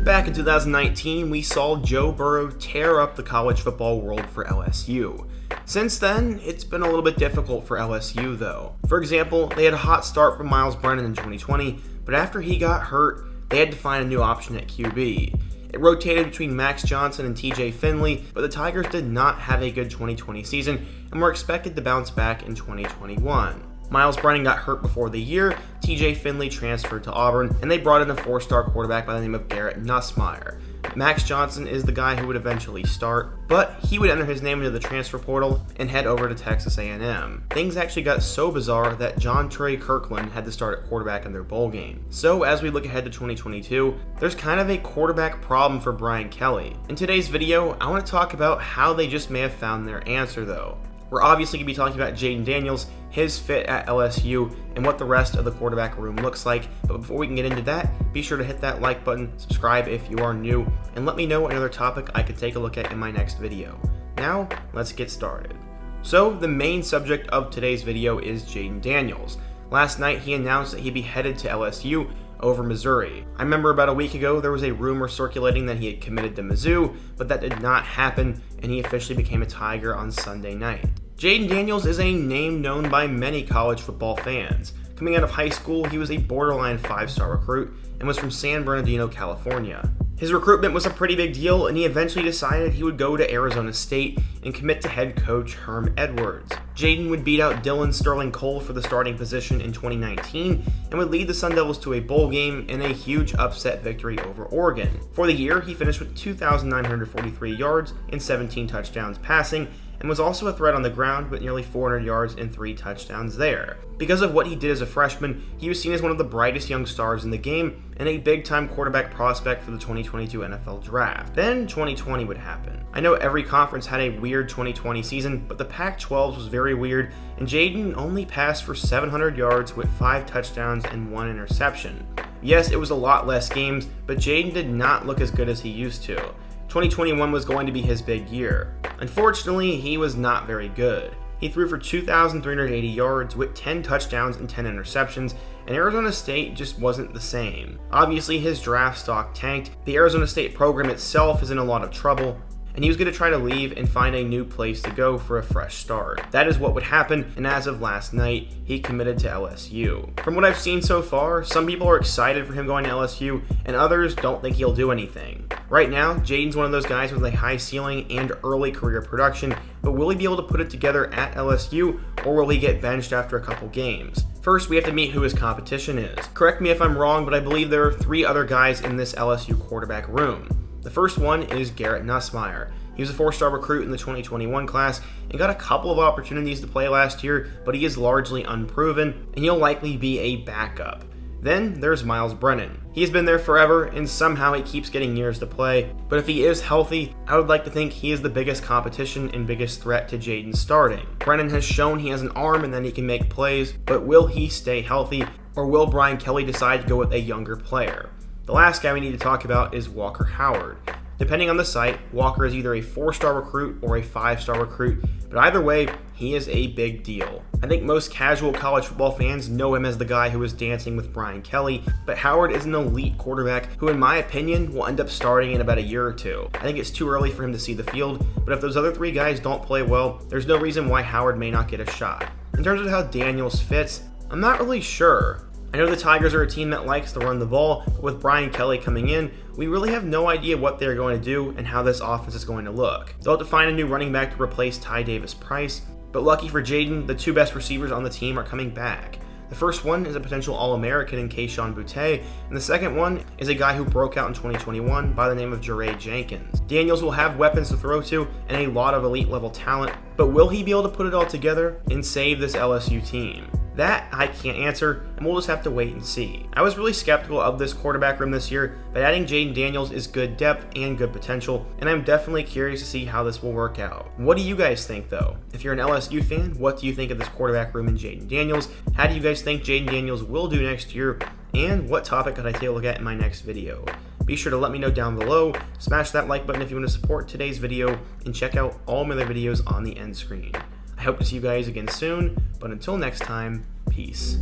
Back in 2019, we saw Joe Burrow tear up the college football world for LSU. Since then, it's been a little bit difficult for LSU though. For example, they had a hot start from Myles Brennan in 2020, but after he got hurt, they had to find a new option at QB. It rotated between Max Johnson and TJ Finley, but the Tigers did not have a good 2020 season and were expected to bounce back in 2021. Myles Brennan got hurt before the year, TJ Finley transferred to Auburn, and they brought in a four-star quarterback by the name of Garrett Nussmeier. Max Johnson is the guy who would eventually start, but he would enter his name into the transfer portal and head over to Texas A&M. Things actually got so bizarre that John Trey Kirkland had to start at quarterback in their bowl game. So as we look ahead to 2022, there's kind of a quarterback problem for Brian Kelly. In today's video, I want to talk about how they just may have found their answer though. We're obviously going to be talking about Jayden Daniels, his fit at LSU, and what the rest of the quarterback room looks like. But before we can get into that, be sure to hit that like button, subscribe if you are new, and let me know another topic I could take a look at in my next video. Now, let's get started. So, the main subject of today's video is Jayden Daniels. Last night, he announced that he'd be headed to LSU over Missouri. I remember about a week ago there was a rumor circulating that he had committed to Mizzou, but that did not happen, and he officially became a Tiger on Sunday night. Jayden Daniels is a name known by many college football fans. Coming out of high school, he was a borderline 5-star recruit and was from San Bernardino, California. His recruitment was a pretty big deal, and he eventually decided he would go to Arizona State and commit to head coach Herm Edwards. Jayden would beat out Dylan Sterling Cole for the starting position in 2019 and would lead the Sun Devils to a bowl game in a huge upset victory over Oregon. For the year, he finished with 2,943 yards and 17 touchdowns passing, and was also a threat on the ground with nearly 400 yards and 3 touchdowns there. Because of what he did as a freshman, he was seen as one of the brightest young stars in the game and a big-time quarterback prospect for the 2022 NFL Draft. Then 2020 would happen. I know every conference had a weird 2020 season, but the Pac-12 was very weird, and Jayden only passed for 700 yards with 5 touchdowns and 1 interception. Yes, it was a lot less games, but Jayden did not look as good as he used to. 2021 was going to be his big year. Unfortunately, he was not very good. He threw for 2,380 yards with 10 touchdowns and 10 interceptions, and Arizona State just wasn't the same. Obviously, his draft stock tanked, the Arizona State program itself is in a lot of trouble, and he was going to try to leave and find a new place to go for a fresh start. That is what would happen, and as of last night, he committed to LSU. From what I've seen so far, some people are excited for him going to LSU, and others don't think he'll do anything. Right now, Jayden's one of those guys with a high ceiling and early career production, but will he be able to put it together at LSU, or will he get benched after a couple games? First, we have to meet who his competition is. Correct me if I'm wrong, but I believe there are 3 other guys in this LSU quarterback room. The first one is Garrett Nussmeier. He was a 4-star recruit in the 2021 class and got a couple of opportunities to play last year, but he is largely unproven, and he'll likely be a backup. Then there's Myles Brennan. He's been there forever, and somehow he keeps getting years to play, but if he is healthy, I would like to think he is the biggest competition and biggest threat to Jayden starting. Brennan has shown he has an arm and that he can make plays, but will he stay healthy, or will Brian Kelly decide to go with a younger player? The last guy we need to talk about is Walker Howard. Depending on the site, Walker is either a 4-star recruit or a 5-star recruit, but either way, he is a big deal. I think most casual college football fans know him as the guy who was dancing with Brian Kelly, but Howard is an elite quarterback who, in my opinion, will end up starting in about a year or 2. I think it's too early for him to see the field, but if those other 3 guys don't play well, there's no reason why Howard may not get a shot. In terms of how Daniels fits, I'm not really sure. I know the Tigers are a team that likes to run the ball, but with Brian Kelly coming in, we really have no idea what they're going to do and how this offense is going to look. They'll have to find a new running back to replace Ty Davis-Price, but lucky for Jayden, the 2 best receivers on the team are coming back. The first one is a potential All-American in Keyshawn Boutte, and the second one is a guy who broke out in 2021 by the name of Jaray Jenkins. Daniels will have weapons to throw to and a lot of elite level talent, but will he be able to put it all together and save this LSU team? That I can't answer, and we'll just have to wait and see. I was really skeptical of this quarterback room this year, but adding Jayden Daniels is good depth and good potential, and I'm definitely curious to see how this will work out. What do you guys think though? If you're an LSU fan, what do you think of this quarterback room in Jayden Daniels? How do you guys think Jayden Daniels will do next year? And what topic could I take a look at in my next video? Be sure to let me know down below, smash that like button if you want to support today's video, and check out all my other videos on the end screen. I hope to see you guys again soon, but until next time, peace.